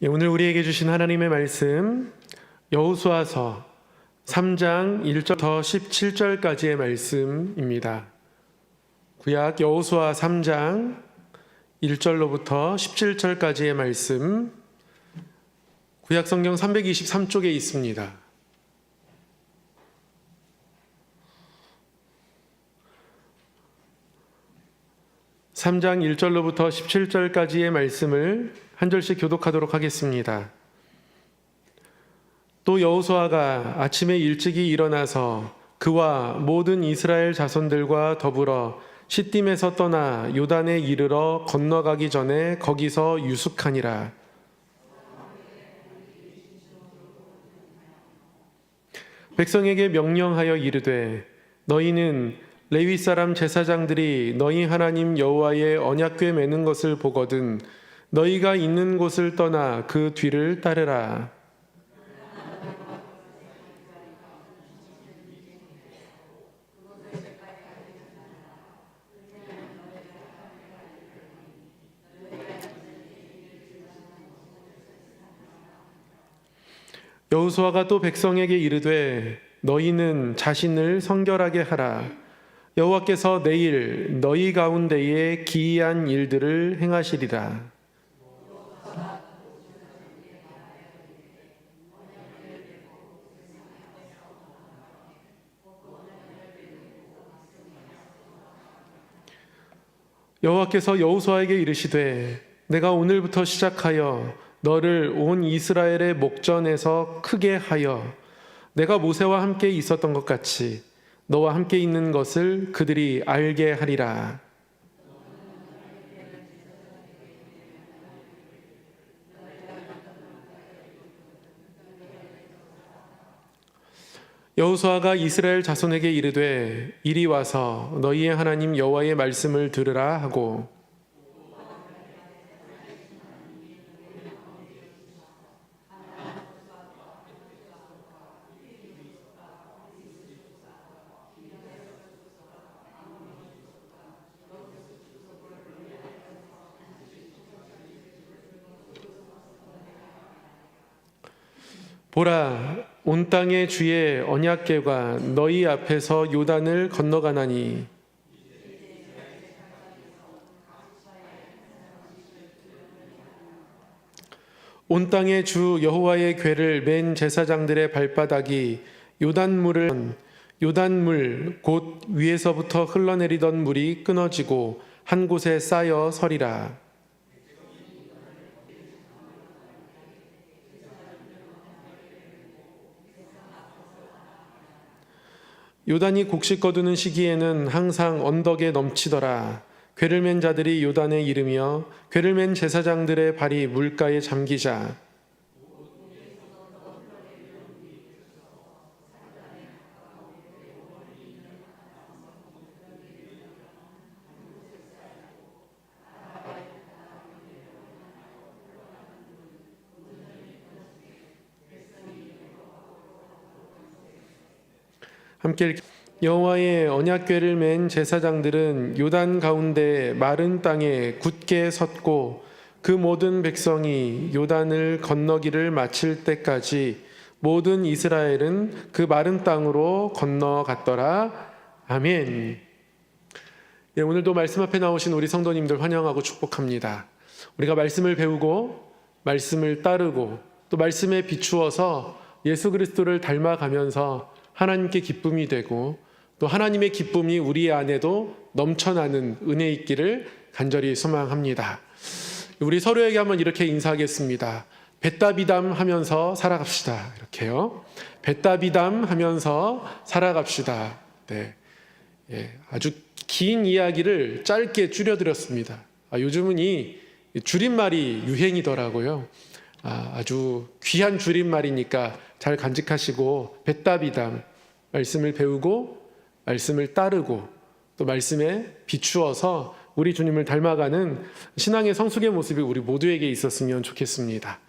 오늘 우리에게 주신 하나님의 말씀 여호수아서 3장 1절부터 17절까지의 말씀입니다. 구약 여호수아 3장 1절로부터 17절까지의 말씀, 구약 성경 323쪽에 있습니다. (3장 1절로부터 17절까지의) 말씀을 한 절씩 교독하도록 하겠습니다. 또 여호수아가 아침에 일찍이 일어나서 그와 모든 이스라엘 자손들과 더불어 시딤에서 떠나 요단에 이르러 건너가기 전에 거기서 유숙하니라. 백성에게 명령하여 이르되 너희는 레위 사람 제사장들이 너희 하나님 여호와의 언약궤 매는 것을 보거든 너희가 있는 곳을 떠나 그 뒤를 따르라. 여호수아가 또 백성에게 이르되 너희는 자신을 성결하게 하라. 여호와께서 내일 너희 가운데에 기이한 일들을 행하시리라. 여호와께서 여호수아에게 이르시되 내가 오늘부터 시작하여 너를 온 이스라엘의 목전에서 크게 하여 내가 모세와 함께 있었던 것 같이 너와 함께 있는 것을 그들이 알게 하리라. 여호수아가 이스라엘 자손에게 이르되 이리 와서 너희의 하나님 여호와의 말씀을 들으라 하고 보라, 온 땅의 주의 언약궤가 너희 앞에서 요단을 건너가나니 온 땅의 주 여호와의 궤를 맨 제사장들의 발바닥이 요단물 곧 위에서부터 흘러내리던 물이 끊어지고 한 곳에 쌓여 서리라. 요단이 곡식 거두는 시기에는 항상 언덕에 넘치더라. 궤를 맨 자들이 요단에 이르며 궤를 맨 제사장들의 발이 물가에 잠기자 함께 여호와의 언약궤를 맨 제사장들은 요단 가운데 마른 땅에 굳게 섰고 그 모든 백성이 요단을 건너기를 마칠 때까지 모든 이스라엘은 그 마른 땅으로 건너갔더라. 아멘. 오늘도 말씀 앞에 나오신 우리 성도님들 환영하고 축복합니다. 우리가 말씀을 배우고 말씀을 따르고 또 말씀에 비추어서 예수 그리스도를 닮아가면서 하나님께 기쁨이 되고 또 하나님의 기쁨이 우리 안에도 넘쳐나는 은혜 있기를 간절히 소망합니다. 우리 서로에게 한번 이렇게 인사하겠습니다. 뱃다비담 하면서 살아갑시다. 이렇게요. 뱃다비담 하면서 살아갑시다. 네. 아주 긴 이야기를 짧게 줄여드렸습니다. 요즘은 이 줄임말이 유행이더라고요. 아주 귀한 줄임말이니까 잘 간직하시고 뱃다비담, 말씀을 배우고 말씀을 따르고 또 말씀에 비추어서 우리 주님을 닮아가는 신앙의 성숙의 모습이 우리 모두에게 있었으면 좋겠습니다.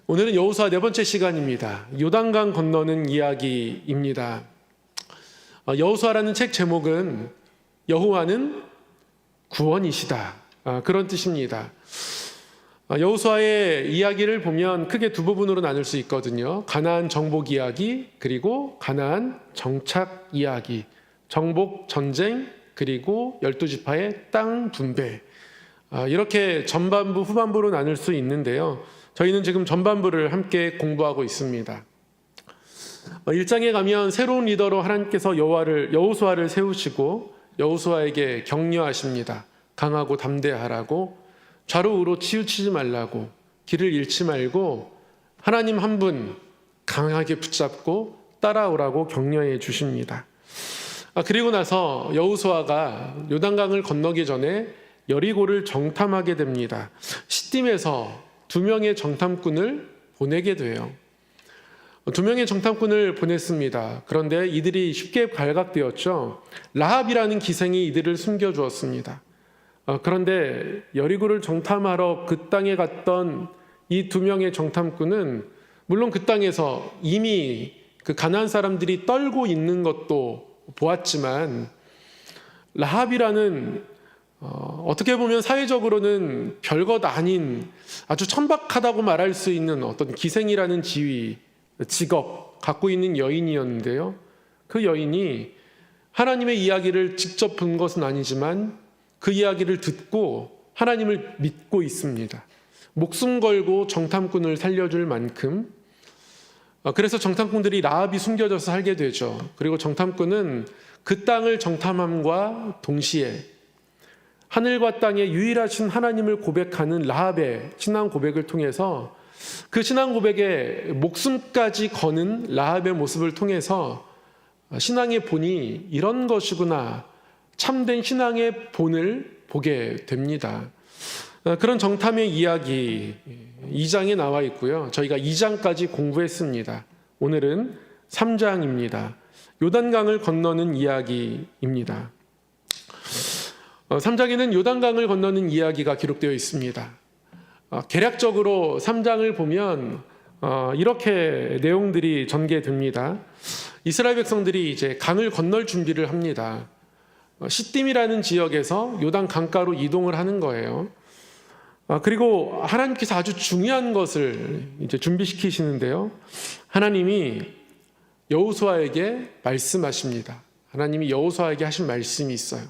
오늘은 여호수아 네 번째 시간입니다. 요단강 건너는 이야기입니다. 여호수아라는 책 제목은 여호와는 구원이시다, 그런 뜻입니다. 여호수아의 이야기를 보면 크게 두 부분으로 나눌 수 있거든요. 가나안 정복 이야기, 그리고 가나안 정착 이야기. 정복 전쟁, 그리고 12지파의 땅 분배. 이렇게 전반부 후반부로 나눌 수 있는데요. 저희는 지금 전반부를 함께 공부하고 있습니다. 1장에 가면 새로운 리더로 하나님께서 여호수아를 세우시고 여호수아에게 격려하십니다. 강하고 담대하라고, 좌로 우로 치우치지 말라고, 길을 잃지 말고 하나님 한 분 강하게 붙잡고 따라오라고 격려해 주십니다. 그리고 나서 여호수아가 요단강을 건너기 전에 여리고를 정탐하게 됩니다. 시딤에서 2명의 정탐꾼을 보내게 돼요. 2명의 정탐꾼을 보냈습니다. 그런데 이들이 쉽게 발각되었죠. 라합이라는 기생이 이들을 숨겨주었습니다. 그런데 여리고를 정탐하러 그 땅에 갔던 이 2명의 정탐꾼은 물론 그 땅에서 이미 그 가나안 사람들이 떨고 있는 것도 보았지만, 라합이라는 어떻게 보면 사회적으로는 별것 아닌 아주 천박하다고 말할 수 있는 어떤 기생이라는 지위, 직업 갖고 있는 여인이었는데요. 그 여인이 하나님의 이야기를 직접 본 것은 아니지만 그 이야기를 듣고 하나님을 믿고 있습니다. 목숨 걸고 정탐꾼을 살려줄 만큼. 그래서 정탐꾼들이 라합이 숨겨져서 살게 되죠. 그리고 정탐꾼은 그 땅을 정탐함과 동시에 하늘과 땅의 유일하신 하나님을 고백하는 라합의 신앙 고백을 통해서, 그 신앙 고백에 목숨까지 거는 라합의 모습을 통해서 신앙의 본이 이런 것이구나, 참된 신앙의 본을 보게 됩니다. 그런 정탐의 이야기 2장에 나와 있고요. 저희가 2장까지 공부했습니다. 오늘은 3장입니다. 요단강을 건너는 이야기입니다. 3장에는 요단강을 건너는 이야기가 기록되어 있습니다. 개략적으로 3장을 보면 이렇게 내용들이 전개됩니다. 이스라엘 백성들이 이제 강을 건널 준비를 합니다. 시딤이라는 지역에서 요단 강가로 이동을 하는 거예요. 그리고 하나님께서 아주 중요한 것을 이제 준비시키시는데요. 하나님이 여호수아에게 말씀하십니다. 하나님이 여호수아에게 하신 말씀이 있어요.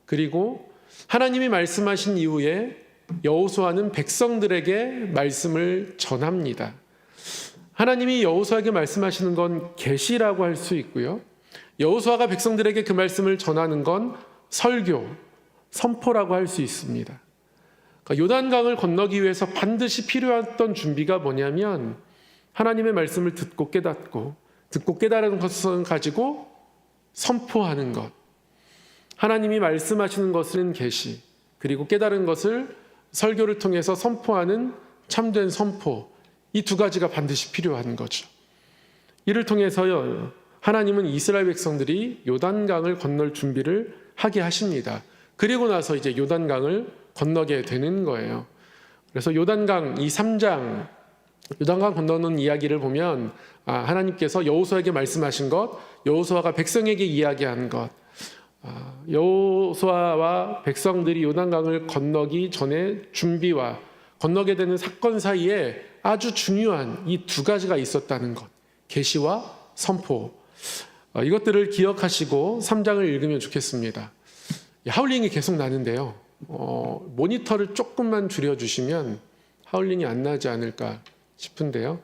그리고 하나님이 말씀하신 이후에 여호수아는 백성들에게 말씀을 전합니다. 하나님이 여호수아에게 말씀하시는 건 계시라고 할 수 있고요. 여호수아가 백성들에게 그 말씀을 전하는 건 설교, 선포라고 할 수 있습니다. 그러니까 요단강을 건너기 위해서 반드시 필요했던 준비가 뭐냐면 하나님의 말씀을 듣고 깨닫고, 듣고 깨달은 것을 가지고 선포하는 것. 하나님이 말씀하시는 것은 계시, 그리고 깨달은 것을 설교를 통해서 선포하는 참된 선포. 이 두 가지가 반드시 필요한 거죠. 이를 통해서요, 하나님은 이스라엘 백성들이 요단강을 건널 준비를 하게 하십니다. 그리고 나서 이제 요단강을 건너게 되는 거예요. 그래서 요단강 이 3장 요단강 건너는 이야기를 보면 하나님께서 여호수아에게 말씀하신 것, 여호수아가 백성에게 이야기한 것, 여호수아와 백성들이 요단강을 건너기 전에 준비와 건너게 되는 사건 사이에 아주 중요한 이 두 가지가 있었다는 것, 계시와 선포. 이것들을 기억하시고 3장을 읽으면 좋겠습니다. 하울링이 계속 나는데요. 모니터를 조금만 줄여주시면 하울링이 안 나지 않을까 싶은데요.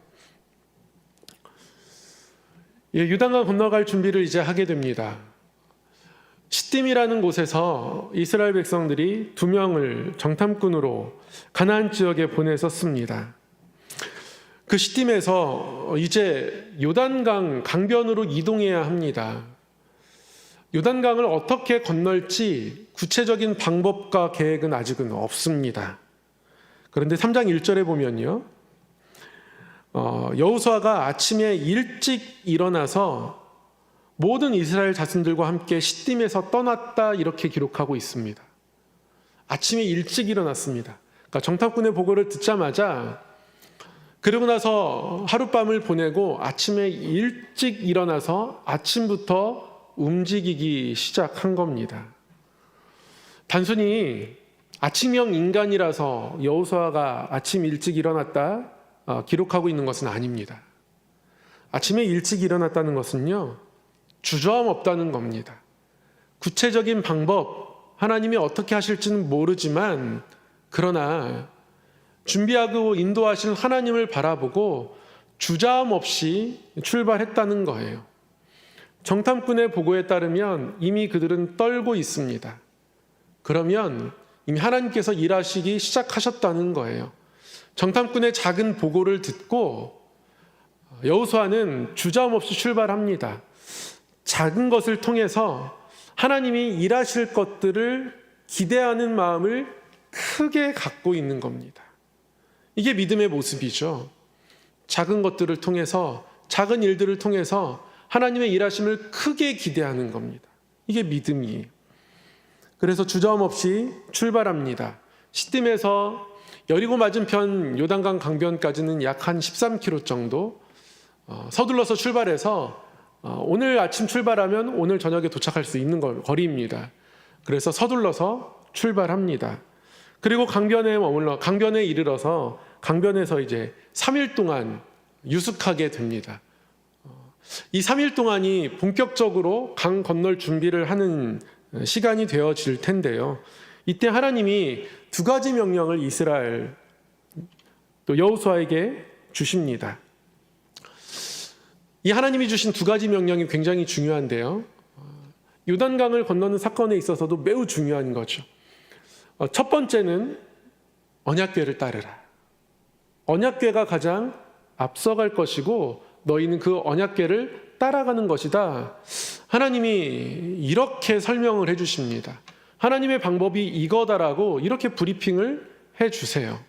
요단강 건너갈 준비를 이제 하게 됩니다. 시딤이라는 곳에서 이스라엘 백성들이 2명을 정탐꾼으로 가나안 지역에 보내섰습니다. 그 시딤에서 이제 요단강 강변으로 이동해야 합니다. 요단강을 어떻게 건널지 구체적인 방법과 계획은 아직은 없습니다. 그런데 3장 1절에 보면요, 여호수아가 아침에 일찍 일어나서 모든 이스라엘 자손들과 함께 시딤에서 떠났다, 이렇게 기록하고 있습니다. 아침에 일찍 일어났습니다. 그러니까 정탐꾼의 보고를 듣자마자, 그러고 나서 하룻밤을 보내고 아침에 일찍 일어나서 아침부터 움직이기 시작한 겁니다. 단순히 아침형 인간이라서 여호수아가 아침 일찍 일어났다 기록하고 있는 것은 아닙니다. 아침에 일찍 일어났다는 것은요, 주저함 없다는 겁니다. 구체적인 방법, 하나님이 어떻게 하실지는 모르지만, 그러나 준비하고 인도하실 하나님을 바라보고 주저함 없이 출발했다는 거예요. 정탐꾼의 보고에 따르면 이미 그들은 떨고 있습니다. 그러면 이미 하나님께서 일하시기 시작하셨다는 거예요. 정탐꾼의 작은 보고를 듣고 여호수아는 주저함 없이 출발합니다. 작은 것을 통해서 하나님이 일하실 것들을 기대하는 마음을 크게 갖고 있는 겁니다. 이게 믿음의 모습이죠. 작은 것들을 통해서, 작은 일들을 통해서 하나님의 일하심을 크게 기대하는 겁니다. 이게 믿음이에요. 그래서 주저함 없이 출발합니다. 시딤에서 여리고 맞은편 요단강 강변까지는 약 한 13km 정도 서둘러서 출발해서 오늘 아침 출발하면 오늘 저녁에 도착할 수 있는 거리입니다. 그래서 서둘러서 출발합니다. 그리고 강변에 이르러서 강변에서 이제 3일 동안 유숙하게 됩니다. 이 3일 동안이 본격적으로 강 건널 준비를 하는 시간이 되어질 텐데요. 이때 하나님이 두 가지 명령을 이스라엘 또 여호수아에게 주십니다. 이 하나님이 주신 두 가지 명령이 굉장히 중요한데요. 요단강을 건너는 사건에 있어서도 매우 중요한 거죠. 첫 번째는 언약궤를 따르라. 언약궤가 가장 앞서갈 것이고 너희는 그 언약궤를 따라가는 것이다. 하나님이 이렇게 설명을 해주십니다. 하나님의 방법이 이거다라고 이렇게 브리핑을 해주세요.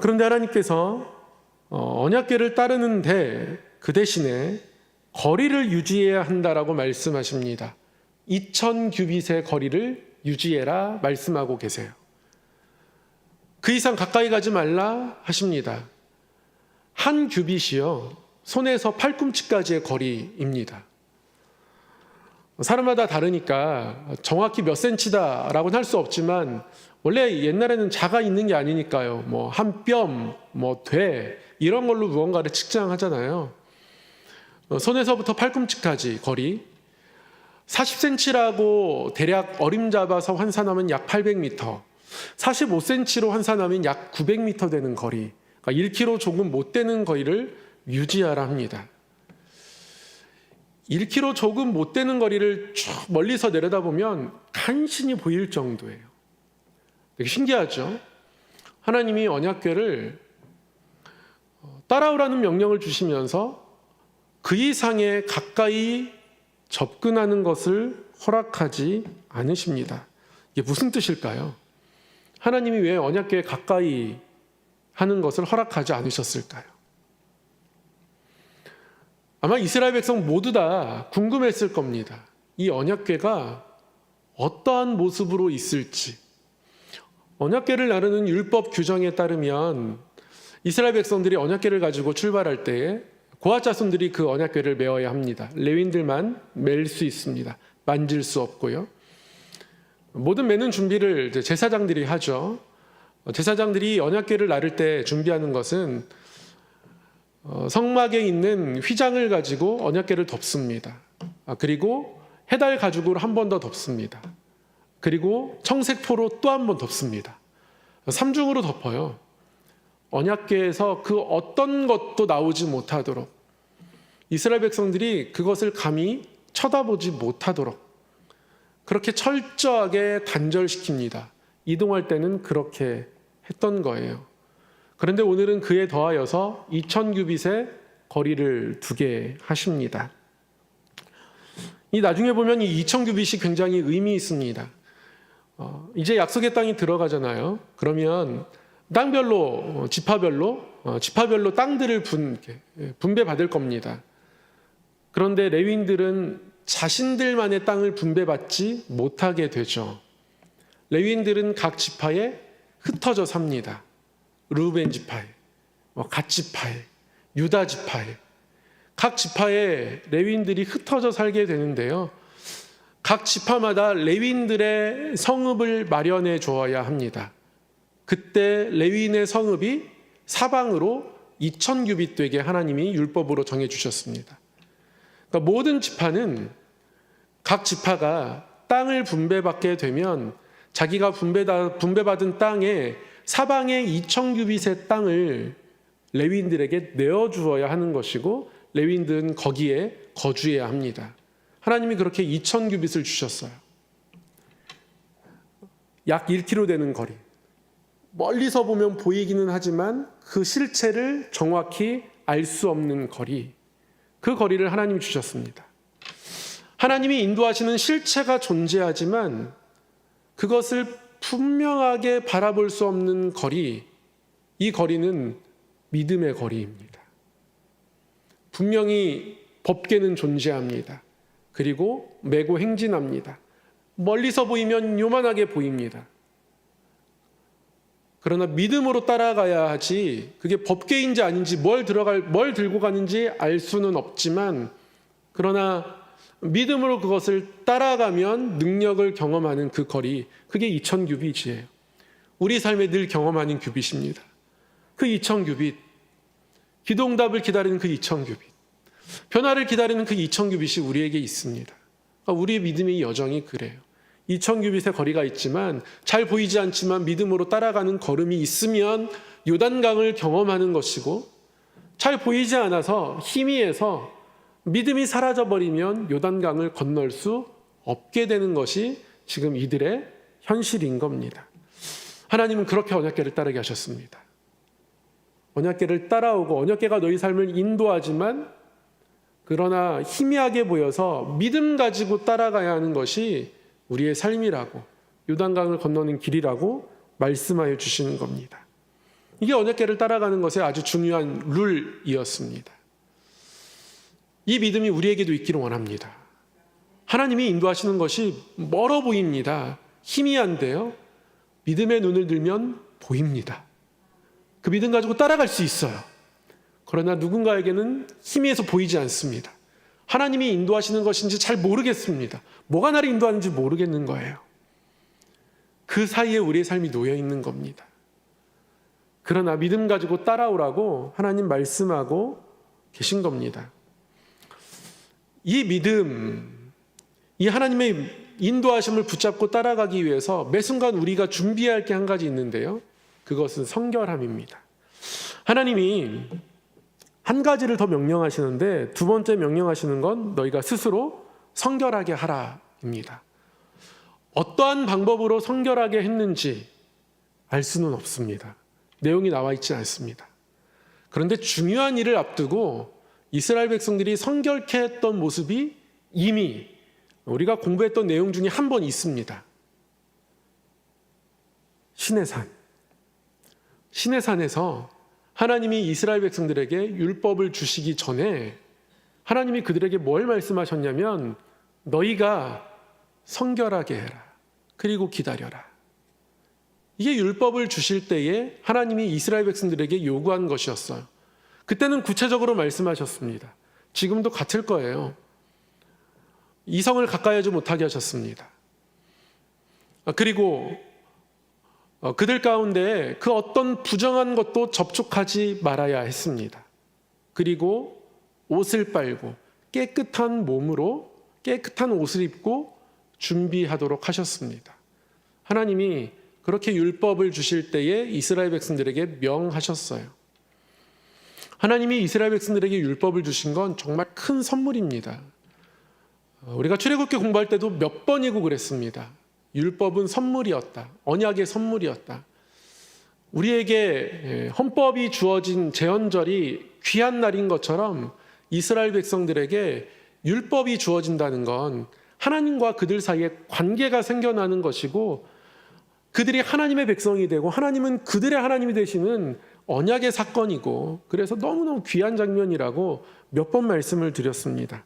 그런데 하나님께서 언약궤를 따르는데 그 대신에 거리를 유지해야 한다라고 말씀하십니다. 2000규빗의 거리를 유지해라 말씀하고 계세요. 그 이상 가까이 가지 말라 하십니다. 한 규빗이요, 손에서 팔꿈치까지의 거리입니다. 사람마다 다르니까 정확히 몇 센치다라고는 할 수 없지만 원래 옛날에는 자가 있는 게 아니니까요. 뭐 한 뼘, 뭐 돼 이런 걸로 무언가를 측정하잖아요. 손에서부터 팔꿈치까지 거리 40cm라고 대략 어림잡아서 환산하면 약 800m, 45cm로 환산하면 약 900m 되는 거리, 그러니까 1km 조금 못 되는 거리를 유지하라 합니다. 1km 조금 못 되는 거리를 쭉 멀리서 내려다보면 간신히 보일 정도예요. 되게 신기하죠? 하나님이 언약궤를 따라오라는 명령을 주시면서 그 이상에 가까이 접근하는 것을 허락하지 않으십니다. 이게 무슨 뜻일까요? 하나님이 왜 언약궤에 가까이 하는 것을 허락하지 않으셨을까요? 아마 이스라엘 백성 모두 다 궁금했을 겁니다. 이 언약궤가 어떠한 모습으로 있을지. 언약궤를 나르는 율법 규정에 따르면 이스라엘 백성들이 언약궤를 가지고 출발할 때에 고아 자손들이 그 언약궤를 메어야 합니다. 레위인들만 멜 수 있습니다. 만질 수 없고요. 모든 매는 준비를 제사장들이 하죠. 제사장들이 언약궤를 나를 때 준비하는 것은 성막에 있는 휘장을 가지고 언약궤를 덮습니다. 그리고 해달 가죽으로 한 번 더 덮습니다. 그리고 청색포로 또 한 번 덮습니다. 3중으로 덮어요. 언약궤에서 그 어떤 것도 나오지 못하도록, 이스라엘 백성들이 그것을 감히 쳐다보지 못하도록 그렇게 철저하게 단절시킵니다. 이동할 때는 그렇게 했던 거예요. 그런데 오늘은 그에 더하여서 2000규빗의 거리를 두게 하십니다. 이 나중에 보면 이 2000규빗이 굉장히 의미 있습니다. 이제 약속의 땅이 들어가잖아요. 그러면 땅별로, 지파별로 땅들을 분배받을 겁니다. 그런데 레위인들은 자신들만의 땅을 분배받지 못하게 되죠. 레위인들은 각 지파에 흩어져 삽니다. 르우벤 지파에, 갓 지파에, 유다 지파에, 각 지파에 레위인들이 흩어져 살게 되는데요. 각 지파마다 레위인들의 성읍을 마련해 주어야 합니다. 그때 레위인의 성읍이 사방으로 2000규빗 되게 하나님이 율법으로 정해 주셨습니다. 그러니까 모든 지파는 각 지파가 땅을 분배받게 되면 자기가 분배받은 땅에 사방에 2000규빗의 땅을 레위인들에게 내어주어야 하는 것이고 레위인들은 거기에 거주해야 합니다. 하나님이 그렇게 2000규빗을 주셨어요. 약 1km 되는 거리. 멀리서 보면 보이기는 하지만 그 실체를 정확히 알 수 없는 거리. 그 거리를 하나님이 주셨습니다. 하나님이 인도하시는 실체가 존재하지만 그것을 분명하게 바라볼 수 없는 거리, 이 거리는 믿음의 거리입니다. 분명히 법궤는 존재합니다. 그리고 메고 행진합니다. 멀리서 보이면 요만하게 보입니다. 그러나 믿음으로 따라가야 하지 그게 법궤인지 아닌지 뭘 들고 가는지 알 수는 없지만 그러나 믿음으로 그것을 따라가면 능력을 경험하는 그 거리, 그게 2000규빗이에요. 우리 삶에 늘 경험하는 규빗입니다. 그 2000규빗, 기도응답을 기다리는 그 2000규빗, 변화를 기다리는 그 2000규빗이 우리에게 있습니다. 그러니까 우리의 믿음의 여정이 그래요. 2000규빗의 거리가 있지만 잘 보이지 않지만 믿음으로 따라가는 걸음이 있으면 요단강을 경험하는 것이고 잘 보이지 않아서 희미해서 믿음이 사라져버리면 요단강을 건널 수 없게 되는 것이 지금 이들의 현실인 겁니다. 하나님은 그렇게 언약궤를 따르게 하셨습니다. 언약궤를 따라오고 언약궤가 너희 삶을 인도하지만 그러나 희미하게 보여서 믿음 가지고 따라가야 하는 것이 우리의 삶이라고, 요단강을 건너는 길이라고 말씀하여 주시는 겁니다. 이게 언약궤를 따라가는 것의 아주 중요한 룰이었습니다. 이 믿음이 우리에게도 있기를 원합니다. 하나님이 인도하시는 것이 멀어 보입니다. 희미한데요. 믿음의 눈을 들면 보입니다. 그 믿음 가지고 따라갈 수 있어요. 그러나 누군가에게는 희미해서 보이지 않습니다. 하나님이 인도하시는 것인지 잘 모르겠습니다. 뭐가 나를 인도하는지 모르겠는 거예요. 그 사이에 우리의 삶이 놓여 있는 겁니다. 그러나 믿음 가지고 따라오라고 하나님 말씀하고 계신 겁니다. 이 믿음, 이 하나님의 인도하심을 붙잡고 따라가기 위해서 매 순간 우리가 준비해야 할 게 한 가지 있는데요. 그것은 성결함입니다. 하나님이 한 가지를 더 명령하시는데 두 번째 명령하시는 건 너희가 스스로 성결하게 하라입니다. 어떠한 방법으로 성결하게 했는지 알 수는 없습니다. 내용이 나와 있지 않습니다. 그런데 중요한 일을 앞두고 이스라엘 백성들이 성결케 했던 모습이 이미 우리가 공부했던 내용 중에 한 번 있습니다. 시내산. 시내산에서 하나님이 이스라엘 백성들에게 율법을 주시기 전에 하나님이 그들에게 뭘 말씀하셨냐면 너희가 성결하게 해라. 그리고 기다려라. 이게 율법을 주실 때에 하나님이 이스라엘 백성들에게 요구한 것이었어요. 그때는 구체적으로 말씀하셨습니다. 지금도 같을 거예요. 이성을 가까이 하지 못하게 하셨습니다. 그리고 그들 가운데 그 어떤 부정한 것도 접촉하지 말아야 했습니다. 그리고 옷을 빨고 깨끗한 몸으로 깨끗한 옷을 입고 준비하도록 하셨습니다. 하나님이 그렇게 율법을 주실 때에 이스라엘 백성들에게 명하셨어요. 하나님이 이스라엘 백성들에게 율법을 주신 건 정말 큰 선물입니다. 우리가 출애굽기 공부할 때도 몇 번이고 그랬습니다. 율법은 선물이었다. 언약의 선물이었다. 우리에게 헌법이 주어진 제헌절이 귀한 날인 것처럼 이스라엘 백성들에게 율법이 주어진다는 건 하나님과 그들 사이에 관계가 생겨나는 것이고 그들이 하나님의 백성이 되고 하나님은 그들의 하나님이 되시는 언약의 사건이고 그래서 너무너무 귀한 장면이라고 몇 번 말씀을 드렸습니다.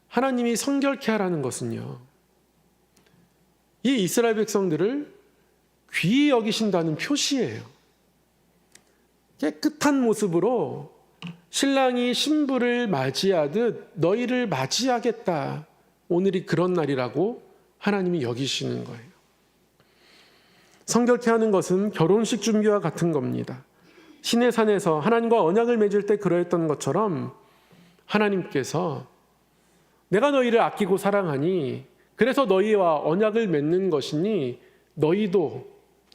하나님이 성결케 하라는 것은요. 이 이스라엘 백성들을 귀히 여기신다는 표시예요. 깨끗한 모습으로 신랑이 신부를 맞이하듯 너희를 맞이하겠다. 오늘이 그런 날이라고 하나님이 여기시는 거예요. 성결케 하는 것은 결혼식 준비와 같은 겁니다. 신의 산에서 하나님과 언약을 맺을 때 그러했던 것처럼 하나님께서 내가 너희를 아끼고 사랑하니 그래서 너희와 언약을 맺는 것이니 너희도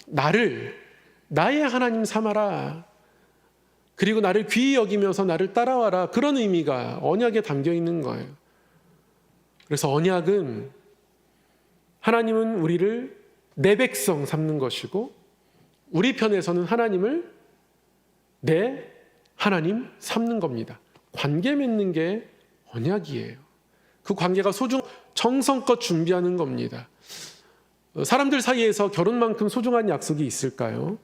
나를 나의 하나님 삼아라. 그리고 나를 귀히 여기면서 나를 따라와라. 그런 의미가 언약에 담겨 있는 거예요. 그래서 언약은 하나님은 우리를 내 백성 삼는 것이고 우리 편에서는 하나님을 내 하나님 삼는 겁니다. 관계 맺는 게 언약이에요. 그 관계가 정성껏 준비하는 겁니다. 사람들 사이에서 결혼만큼 소중한 약속이 있을까요?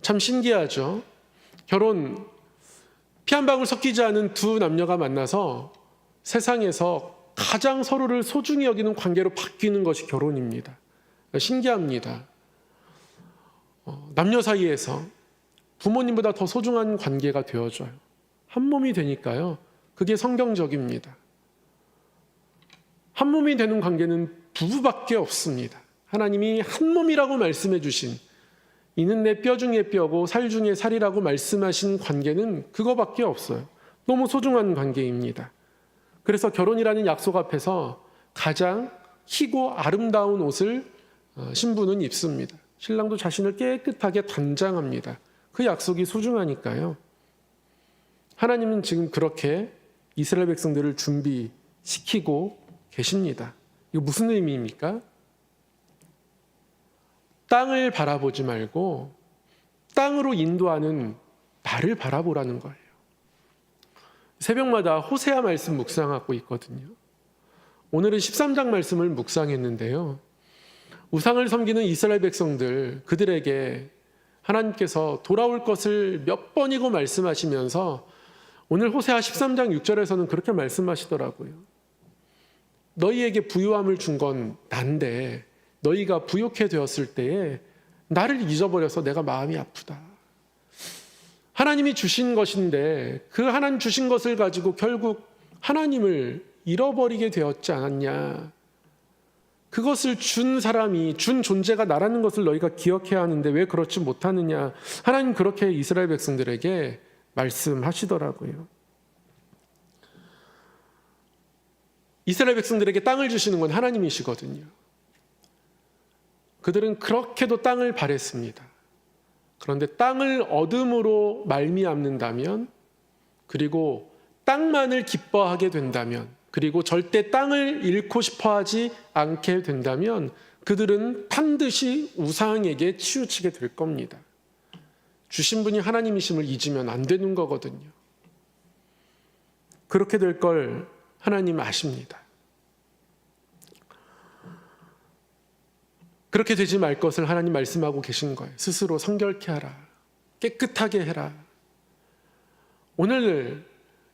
참 신기하죠. 결혼 피 한 방울 섞이지 않은 두 남녀가 만나서 세상에서 가장 서로를 소중히 여기는 관계로 바뀌는 것이 결혼입니다. 신기합니다. 남녀 사이에서 부모님보다 더 소중한 관계가 되어져요. 한 몸이 되니까요. 그게 성경적입니다. 한 몸이 되는 관계는 부부밖에 없습니다. 하나님이 한 몸이라고 말씀해 주신 이는 내 뼈 중에 뼈고 살 중에 살이라고 말씀하신 관계는 그거밖에 없어요. 너무 소중한 관계입니다. 그래서 결혼이라는 약속 앞에서 가장 희고 아름다운 옷을 신부는 입습니다. 신랑도 자신을 깨끗하게 단장합니다. 그 약속이 소중하니까요. 하나님은 지금 그렇게 이스라엘 백성들을 준비시키고 계십니다. 이거 무슨 의미입니까? 땅을 바라보지 말고 땅으로 인도하는 나를 바라보라는 거예요. 새벽마다 호세아 말씀 묵상하고 있거든요. 오늘은 13장 말씀을 묵상했는데요. 우상을 섬기는 이스라엘 백성들, 그들에게 하나님께서 돌아올 것을 몇 번이고 말씀하시면서 오늘 호세아 13장 6절에서는 그렇게 말씀하시더라고요. 너희에게 부유함을 준 건 난데 너희가 부욕해 되었을 때에 나를 잊어버려서 내가 마음이 아프다. 하나님이 주신 것인데 그 하나님 주신 것을 가지고 결국 하나님을 잃어버리게 되었지 않았냐. 그것을 준 사람이, 준 존재가 나라는 것을 너희가 기억해야 하는데 왜 그렇지 못하느냐. 하나님 그렇게 이스라엘 백성들에게 말씀하시더라고요. 이스라엘 백성들에게 땅을 주시는 건 하나님이시거든요. 그들은 그렇게도 땅을 바랬습니다. 그런데 땅을 얻음으로 말미암는다면, 그리고 땅만을 기뻐하게 된다면, 그리고 절대 땅을 잃고 싶어하지 않게 된다면 그들은 반드시 우상에게 치우치게 될 겁니다. 주신 분이 하나님이심을 잊으면 안 되는 거거든요. 그렇게 될 걸 하나님 아십니다. 그렇게 되지 말 것을 하나님 말씀하고 계신 거예요. 스스로 성결케 하라. 깨끗하게 해라. 오늘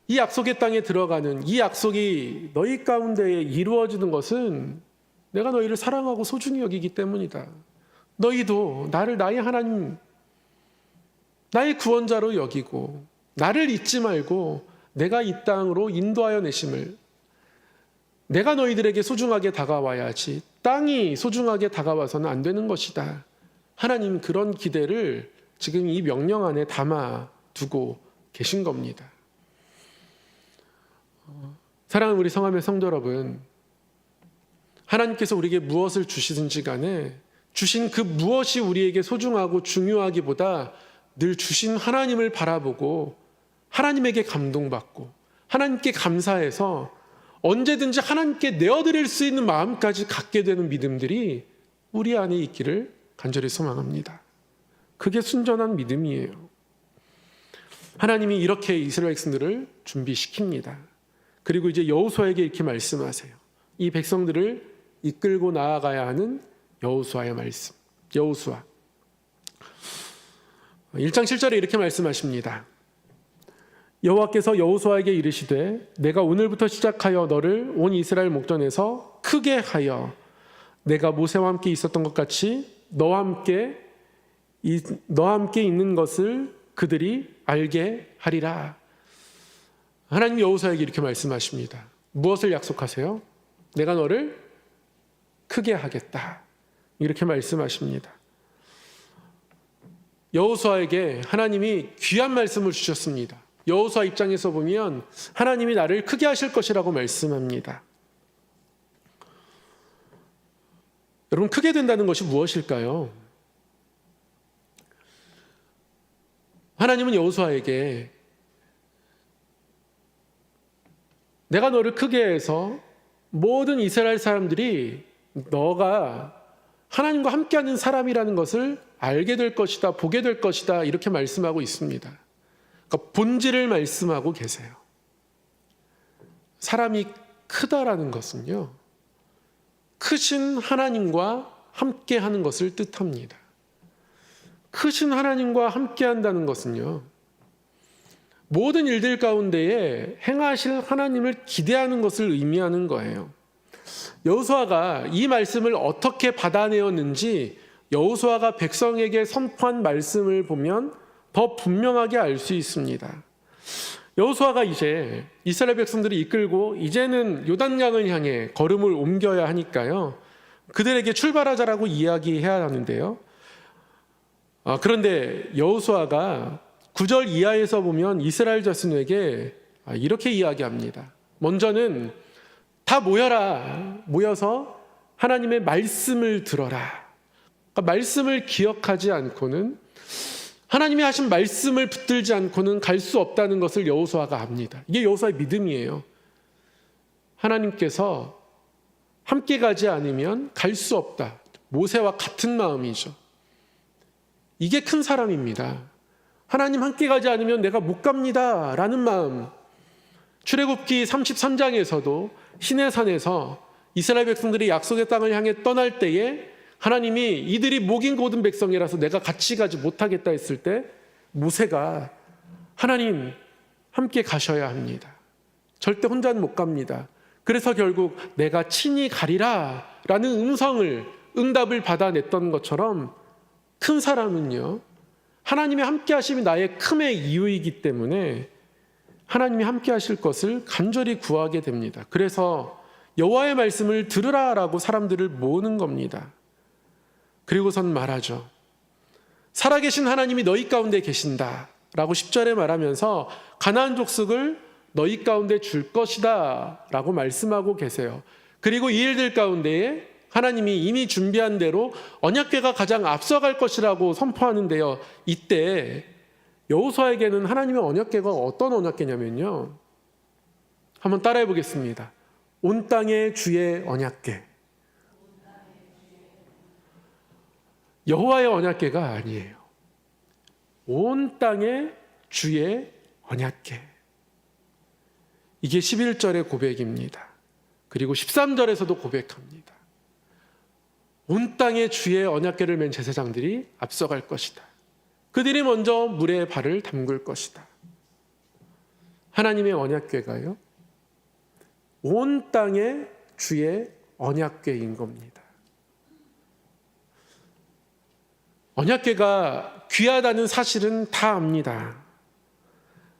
이 약속의 땅에 들어가는 이 약속이 너희 가운데에 이루어지는 것은 내가 너희를 사랑하고 소중히 여기기 때문이다. 너희도 나를 나의 하나님, 나의 구원자로 여기고 나를 잊지 말고 내가 이 땅으로 인도하여 내심을, 내가 너희들에게 소중하게 다가와야지 땅이 소중하게 다가와서는 안 되는 것이다. 하나님 그런 기대를 지금 이 명령 안에 담아두고 계신 겁니다. 사랑하는 우리 성함의 성도 여러분, 하나님께서 우리에게 무엇을 주시든지 간에 주신 그 무엇이 우리에게 소중하고 중요하기보다 늘 주신 하나님을 바라보고 하나님에게 감동받고 하나님께 감사해서 언제든지 하나님께 내어드릴 수 있는 마음까지 갖게 되는 믿음들이 우리 안에 있기를 간절히 소망합니다. 그게 순전한 믿음이에요. 하나님이 이렇게 이스라엘 백성들을 준비시킵니다. 그리고 이제 여호수아에게 이렇게 말씀하세요. 이 백성들을 이끌고 나아가야 하는 여호수아의 말씀. 여호수아 1장 7절에 이렇게 말씀하십니다. 여호와께서 여호수아에게 이르시되 내가 오늘부터 시작하여 너를 온 이스라엘 목전에서 크게 하여 내가 모세와 함께 있었던 것 같이 너와 함께 있는 것을 그들이 알게 하리라. 하나님 여호수아에게 이렇게 말씀하십니다. 무엇을 약속하세요? 내가 너를 크게 하겠다. 이렇게 말씀하십니다. 여호수아에게 하나님이 귀한 말씀을 주셨습니다. 여호수아 입장에서 보면 하나님이 나를 크게 하실 것이라고 말씀합니다. 여러분, 크게 된다는 것이 무엇일까요? 하나님은 여호수아에게 내가 너를 크게 해서 모든 이스라엘 사람들이 너가 하나님과 함께하는 사람이라는 것을 알게 될 것이다, 보게 될 것이다, 이렇게 말씀하고 있습니다. 그러니까 본질을 말씀하고 계세요. 사람이 크다라는 것은요, 크신 하나님과 함께하는 것을 뜻합니다. 크신 하나님과 함께한다는 것은요, 모든 일들 가운데에 행하실 하나님을 기대하는 것을 의미하는 거예요. 여호수아가 이 말씀을 어떻게 받아내었는지 여호수아가 백성에게 선포한 말씀을 보면 더 분명하게 알 수 있습니다. 여호수아가 이제 이스라엘 백성들을 이끌고 이제는 요단강을 향해 걸음을 옮겨야 하니까요, 그들에게 출발하자라고 이야기해야 하는데요. 그런데 여호수아가 9절 이하에서 보면 이스라엘 자손에게 이렇게 이야기합니다. 먼저는 다 모여서 하나님의 말씀을 들어라. 그러니까 말씀을 기억하지 않고는, 하나님이 하신 말씀을 붙들지 않고는 갈 수 없다는 것을 여호수아가 압니다. 이게 여호수아의 믿음이에요. 하나님께서 함께 가지 않으면 갈 수 없다. 모세와 같은 마음이죠. 이게 큰 사람입니다. 하나님 함께 가지 않으면 내가 못 갑니다 라는 마음. 출애굽기 33장에서도 시내산에서 이스라엘 백성들이 약속의 땅을 향해 떠날 때에 하나님이 이들이 목인 고든 백성이라서 내가 같이 가지 못하겠다 했을 때 모세가 하나님 함께 가셔야 합니다. 절대 혼자는 못 갑니다. 그래서 결국 내가 친히 가리라 라는 응답을 받아냈던 것처럼 큰 사람은요, 하나님의 함께 하심이 나의 큼의 이유이기 때문에 하나님이 함께 하실 것을 간절히 구하게 됩니다. 그래서 여호와의 말씀을 들으라라고 사람들을 모으는 겁니다. 그리고선 말하죠. 살아계신 하나님이 너희 가운데 계신다 라고 10절에 말하면서 가나안 족속을 너희 가운데 줄 것이다 라고 말씀하고 계세요. 그리고 이 일들 가운데에 하나님이 이미 준비한 대로 언약궤가 가장 앞서갈 것이라고 선포하는데요, 이때 여호수아에게는 하나님의 언약궤가 어떤 언약궤냐면요, 한번 따라해 보겠습니다. 온 땅의 주의 언약궤. 여호와의 언약궤가 아니에요. 온 땅의 주의 언약궤. 이게 11절의 고백입니다. 그리고 13절에서도 고백합니다. 온 땅의 주의 언약궤를 맨 제사장들이 앞서갈 것이다. 그들이 먼저 물에 발을 담글 것이다. 하나님의 언약궤가요, 온 땅의 주의 언약궤인 겁니다. 언약궤가 귀하다는 사실은 다 압니다.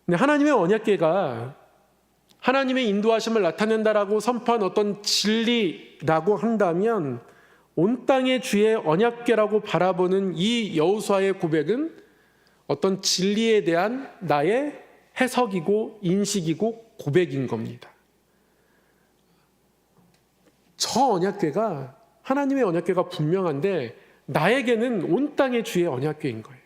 근데 하나님의 언약궤가 하나님의 인도하심을 나타낸다라고 선포한 어떤 진리라고 한다면 온 땅의 주의 언약궤라고 바라보는 이 여호수아의 고백은 어떤 진리에 대한 나의 해석이고 인식이고 고백인 겁니다. 저 언약궤가, 하나님의 언약궤가 분명한데 나에게는 온 땅의 주의 언약궤인 거예요.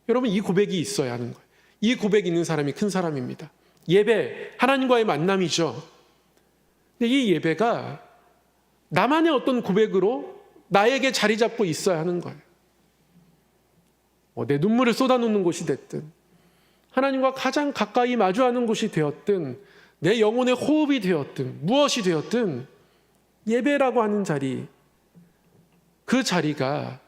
여러분, 이 고백이 있어야 하는 거예요. 이 고백이 있는 사람이 큰 사람입니다. 예배, 하나님과의 만남이죠. 근데 이 예배가 나만의 어떤 고백으로 나에게 자리 잡고 있어야 하는 거예요. 내 눈물을 쏟아놓는 곳이 됐든, 하나님과 가장 가까이 마주하는 곳이 되었든, 내 영혼의 호흡이 되었든, 무엇이 되었든 예배라고 하는 자리, 그 자리가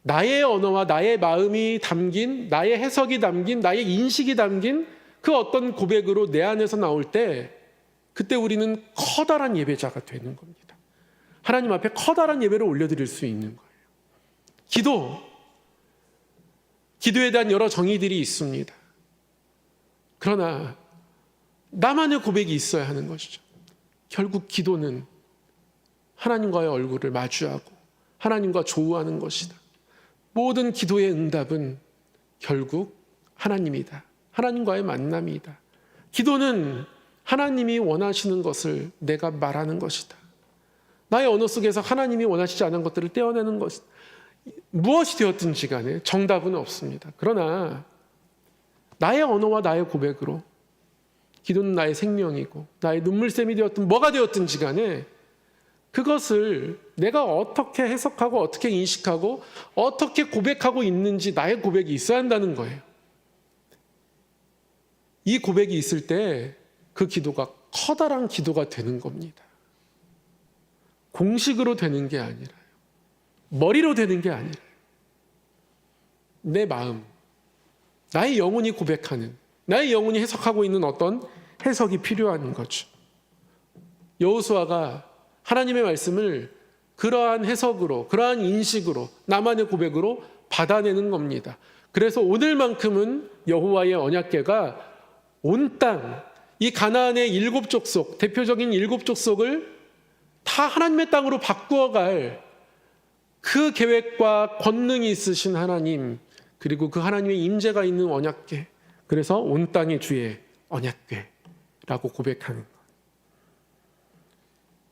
나의 언어와 나의 마음이 담긴, 나의 해석이 담긴, 나의 인식이 담긴 그 어떤 고백으로 내 안에서 나올 때, 그때 우리는 커다란 예배자가 되는 겁니다. 하나님 앞에 커다란 예배를 올려드릴 수 있는 거예요. 기도에 대한 여러 정의들이 있습니다. 그러나 나만의 고백이 있어야 하는 것이죠. 결국 기도는 하나님과의 얼굴을 마주하고 하나님과 조우하는 것이다. 모든 기도의 응답은 결국 하나님이다. 하나님과의 만남이다. 기도는 하나님이 원하시는 것을 내가 말하는 것이다. 나의 언어 속에서 하나님이 원하시지 않은 것들을 떼어내는 것이다. 무엇이 되었든지 간에 정답은 없습니다. 그러나 나의 언어와 나의 고백으로 기도는 나의 생명이고 나의 눈물샘이 되었든 뭐가 되었든지 간에 그것을 내가 어떻게 해석하고 어떻게 인식하고 어떻게 고백하고 있는지 나의 고백이 있어야 한다는 거예요. 이 고백이 있을 때 그 기도가 커다란 기도가 되는 겁니다. 공식으로 되는 게 아니라요. 머리로 되는 게 아니라요. 내 마음, 나의 영혼이 고백하는, 나의 영혼이 해석하고 있는 어떤 해석이 필요한 거죠. 여호수아가 하나님의 말씀을 그러한 해석으로, 그러한 인식으로, 나만의 고백으로 받아내는 겁니다. 그래서 오늘만큼은 여호와의 언약궤가 온 땅, 이 가나안의 7족속, 대표적인 7족속을 다 하나님의 땅으로 바꾸어갈 그 계획과 권능이 있으신 하나님, 그리고 그 하나님의 임재가 있는 언약궤, 그래서 온 땅의 주의 언약궤라고 고백하는 것.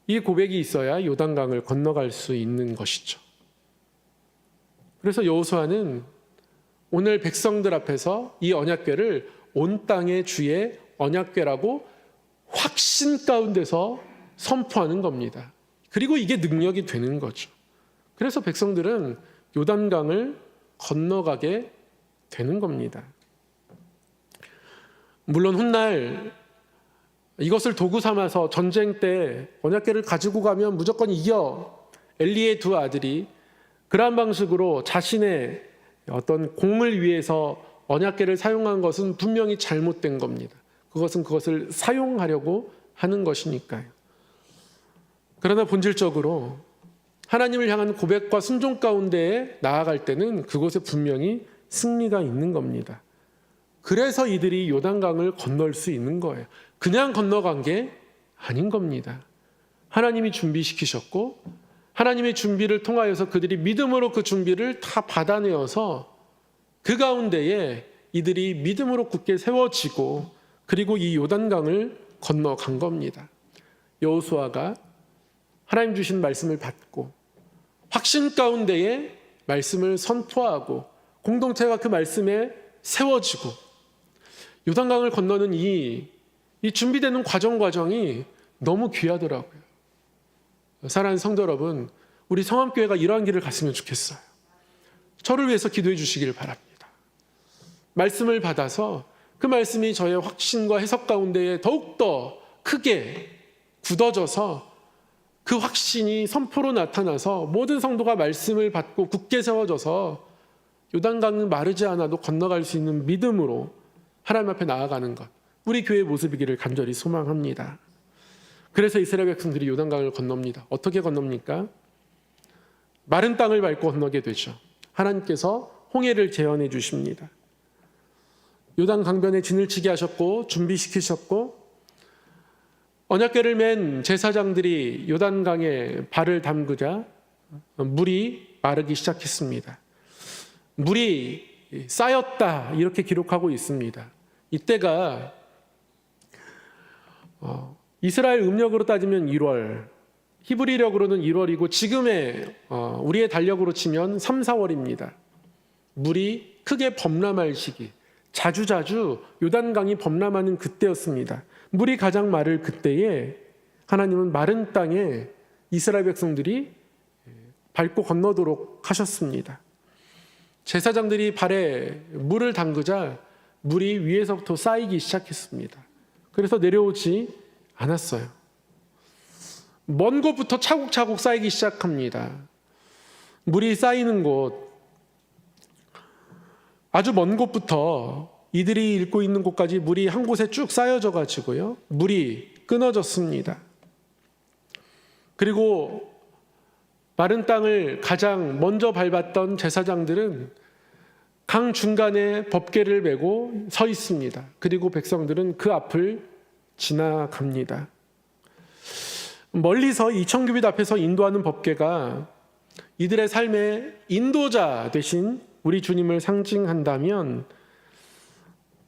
이 고백이 있어야 요단강을 건너갈 수 있는 것이죠. 그래서 여호수아는 오늘 백성들 앞에서 이 언약궤를 온 땅의 주의 언약궤라고 확신 가운데서 선포하는 겁니다. 그리고 이게 능력이 되는 거죠. 그래서 백성들은 요단강을 건너가게 되는 겁니다. 물론 훗날 이것을 도구 삼아서 전쟁 때 언약궤를 가지고 가면 무조건 이겨, 엘리의 두 아들이 그러한 방식으로 자신의 어떤 공을 위해서 언약궤를 사용한 것은 분명히 잘못된 겁니다. 그것을 사용하려고 하는 것이니까요. 그러나 본질적으로 하나님을 향한 고백과 순종 가운데에 나아갈 때는 그곳에 분명히 승리가 있는 겁니다. 그래서 이들이 요단강을 건널 수 있는 거예요. 그냥 건너간 게 아닌 겁니다. 하나님이 준비시키셨고 하나님의 준비를 통하여서 그들이 믿음으로 그 준비를 다 받아내어서 그 가운데에 이들이 믿음으로 굳게 세워지고 그리고 이 요단강을 건너간 겁니다. 여호수아가 하나님 주신 말씀을 받고 확신 가운데에 말씀을 선포하고 공동체가 그 말씀에 세워지고 요단강을 건너는 이 준비되는 과정이 너무 귀하더라고요. 사랑하는 성도 여러분, 우리 성암교회가 이러한 길을 갔으면 좋겠어요. 저를 위해서 기도해 주시기를 바랍니다. 말씀을 받아서 그 말씀이 저의 확신과 해석 가운데에 더욱더 크게 굳어져서 그 확신이 선포로 나타나서 모든 성도가 말씀을 받고 굳게 세워져서 요단강은 마르지 않아도 건너갈 수 있는 믿음으로 하나님 앞에 나아가는 것, 우리 교회의 모습이기를 간절히 소망합니다. 그래서 이스라엘 백성들이 요단강을 건넙니다. 어떻게 건넙니까? 마른 땅을 밟고 건너게 되죠. 하나님께서 홍해를 재현해 주십니다. 요단 강변에 진을 치게 하셨고 준비시키셨고 언약궤를 맨 제사장들이 요단강에 발을 담그자 물이 마르기 시작했습니다. 물이 쌓였다 이렇게 기록하고 있습니다. 이때가 이스라엘 음력으로 따지면 1월, 히브리력으로는 1월이고 지금의 우리의 달력으로 치면 3, 4월입니다. 물이 크게 범람할 시기, 자주자주 요단강이 범람하는 그때였습니다. 물이 가장 마를 그때에 하나님은 마른 땅에 이스라엘 백성들이 밟고 건너도록 하셨습니다. 제사장들이 발에 물을 담그자 물이 위에서부터 쌓이기 시작했습니다. 그래서 내려오지 않았어요. 먼 곳부터 차곡차곡 쌓이기 시작합니다. 물이 쌓이는 곳, 아주 먼 곳부터 이들이 읽고 있는 곳까지 물이 한 곳에 쭉 쌓여져 가지고요. 물이 끊어졌습니다. 그리고 마른 땅을 가장 먼저 밟았던 제사장들은 강 중간에 법궤를 메고 서 있습니다. 그리고 백성들은 그 앞을 지나갑니다. 멀리서 이 청규빛 앞에서 인도하는 법궤가 이들의 삶의 인도자 되신 우리 주님을 상징한다면,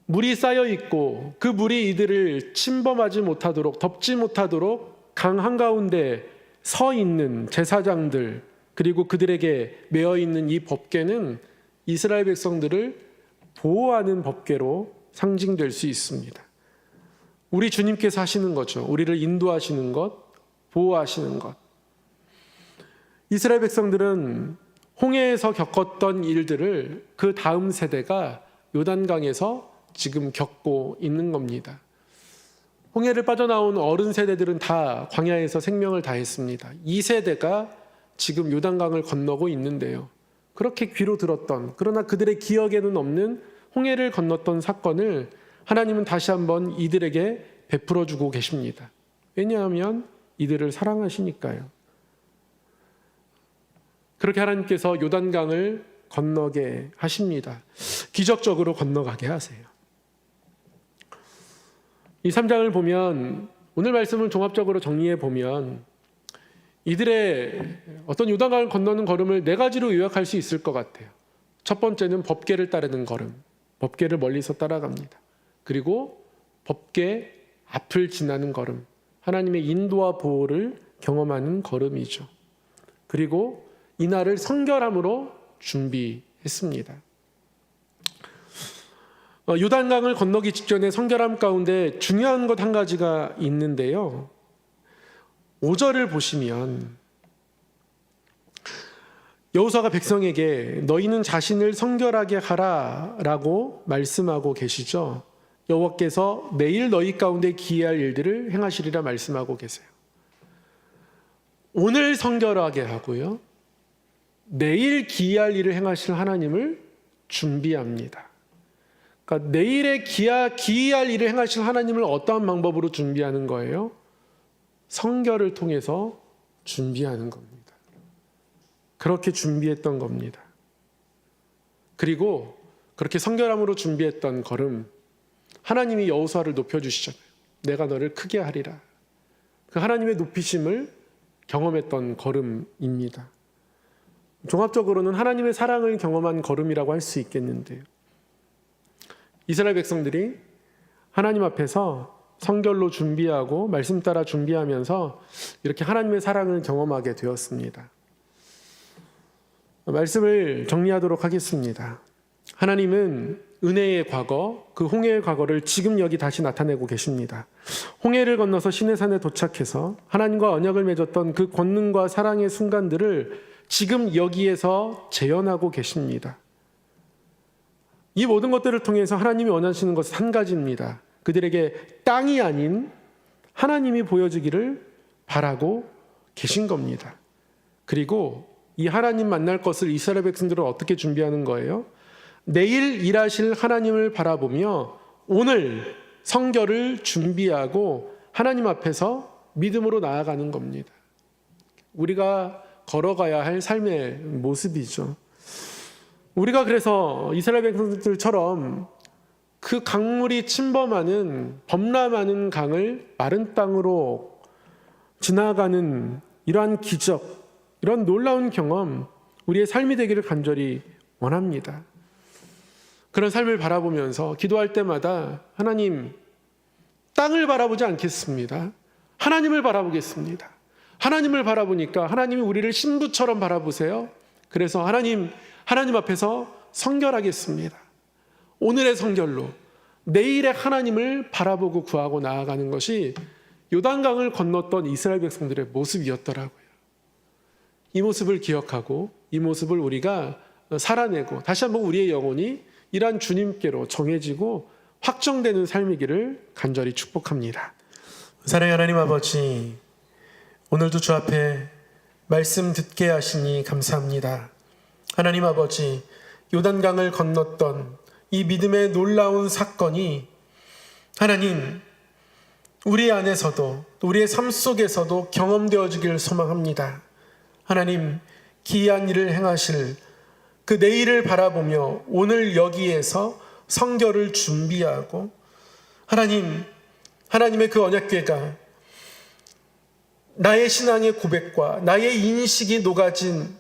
물이 쌓여 있고 그 물이 이들을 침범하지 못하도록, 덮지 못하도록 강 한가운데 서 있는 제사장들, 그리고 그들에게 매어 있는 이 법궤는 이스라엘 백성들을 보호하는 법궤로 상징될 수 있습니다. 우리 주님께서 하시는 거죠. 우리를 인도하시는 것, 보호하시는 것. 이스라엘 백성들은 홍해에서 겪었던 일들을 그 다음 세대가 요단강에서 지금 겪고 있는 겁니다. 홍해를 빠져나온 어른 세대들은 다 광야에서 생명을 다했습니다. 이 세대가 지금 요단강을 건너고 있는데요. 그렇게 귀로 들었던, 그러나 그들의 기억에는 없는 홍해를 건넜던 사건을 하나님은 다시 한번 이들에게 베풀어 주고 계십니다. 왜냐하면 이들을 사랑하시니까요. 그렇게 하나님께서 요단강을 건너게 하십니다. 기적적으로 건너가게 하세요. 이 3장을 보면, 오늘 말씀을 종합적으로 정리해 보면 이들의 어떤 요단강을 건너는 걸음을 4가지로 요약할 수 있을 것 같아요. 첫 번째는 법궤를 따르는 걸음, 법궤를 멀리서 따라갑니다. 그리고 법궤 앞을 지나는 걸음, 하나님의 인도와 보호를 경험하는 걸음이죠. 그리고 이날을 성결함으로 준비했습니다. 요단강을 건너기 직전에 성결함 가운데 중요한 것 한 가지가 있는데요. 5절을 보시면 여호수아가 백성에게 너희는 자신을 성결하게 하라라고 말씀하고 계시죠. 여호와께서 내일 너희 가운데 기이할 일들을 행하시리라 말씀하고 계세요. 오늘 성결하게 하고요, 내일 기이할 일을 행하실 하나님을 준비합니다. 그러니까 내일의 기이할 일을 행하실 하나님을 어떠한 방법으로 준비하는 거예요? 성결을 통해서 준비하는 겁니다. 그렇게 준비했던 겁니다. 그리고 그렇게 성결함으로 준비했던 걸음, 하나님이 여호수아를 높여주시잖아요. 내가 너를 크게 하리라. 그 하나님의 높이심을 경험했던 걸음입니다. 종합적으로는 하나님의 사랑을 경험한 걸음이라고 할 수 있겠는데요. 이스라엘 백성들이 하나님 앞에서 성결로 준비하고 말씀 따라 준비하면서 이렇게 하나님의 사랑을 경험하게 되었습니다. 말씀을 정리하도록 하겠습니다. 하나님은 은혜의 과거, 그 홍해의 과거를 지금 여기 다시 나타내고 계십니다. 홍해를 건너서 시내산에 도착해서 하나님과 언약을 맺었던 그 권능과 사랑의 순간들을 지금 여기에서 재현하고 계십니다. 이 모든 것들을 통해서 하나님이 원하시는 것은 한 가지입니다. 그들에게 땅이 아닌 하나님이 보여지기를 바라고 계신 겁니다. 그리고 이 하나님 만날 것을 이스라엘 백성들은 어떻게 준비하는 거예요? 내일 일하실 하나님을 바라보며 오늘 성결을 준비하고 하나님 앞에서 믿음으로 나아가는 겁니다. 우리가 걸어가야 할 삶의 모습이죠. 우리가 그래서 이스라엘 백성들처럼 그 강물이 침범하는, 범람하는 강을 마른 땅으로 지나가는 이러한 기적, 이런 놀라운 경험, 우리의 삶이 되기를 간절히 원합니다. 그런 삶을 바라보면서 기도할 때마다 하나님, 땅을 바라보지 않겠습니다. 하나님을 바라보겠습니다. 하나님을 바라보니까 하나님이 우리를 신부처럼 바라보세요. 그래서 하나님 앞에서 성결하겠습니다. 오늘의 성결로 내일의 하나님을 바라보고 구하고 나아가는 것이 요단강을 건넜던 이스라엘 백성들의 모습이었더라고요. 이 모습을 기억하고 이 모습을 우리가 살아내고 다시 한번 우리의 영혼이 이러한 주님께로 정해지고 확정되는 삶이기를 간절히 축복합니다. 사랑의 하나님 아버지, 오늘도 주 앞에 말씀 듣게 하시니 감사합니다. 하나님 아버지, 요단강을 건넜던 이 믿음의 놀라운 사건이 하나님, 우리 안에서도 또 우리의 삶 속에서도 경험되어지길 소망합니다. 하나님, 기이한 일을 행하실 그 내일을 바라보며 오늘 여기에서 성결을 준비하고 하나님의 그 언약궤가 나의 신앙의 고백과 나의 인식이 녹아진,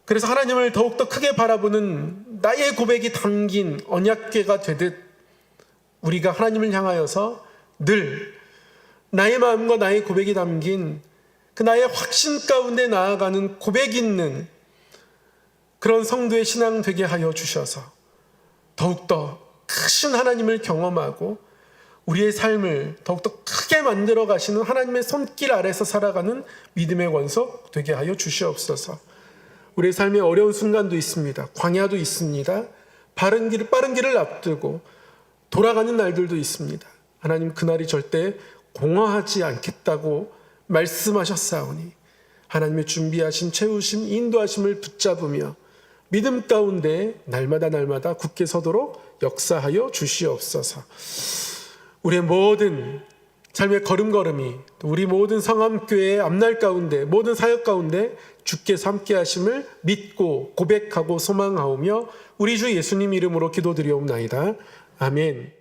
그래서 하나님을 더욱더 크게 바라보는 나의 고백이 담긴 언약궤가 되듯 우리가 하나님을 향하여서 늘 나의 마음과 나의 고백이 담긴 그 나의 확신 가운데 나아가는 고백 있는 그런 성도의 신앙 되게 하여 주셔서 더욱더 크신 하나님을 경험하고 우리의 삶을 더욱더 크게 만들어 가시는 하나님의 손길 아래서 살아가는 믿음의 원석 되게 하여 주시옵소서. 우리의 삶에 어려운 순간도 있습니다. 광야도 있습니다. 빠른 길을 앞두고 돌아가는 날들도 있습니다. 하나님, 그날이 절대 공허하지 않겠다고 말씀하셨사오니 하나님의 준비하신, 채우신, 인도하심을 붙잡으며 믿음 가운데 날마다 굳게 서도록 역사하여 주시옵소서. 우리의 모든 삶의 걸음걸음이, 우리 모든 성함교회의 앞날 가운데, 모든 사역 가운데 주께서 함께 하심을 믿고 고백하고 소망하오며 우리 주 예수님 이름으로 기도드리옵나이다. 아멘.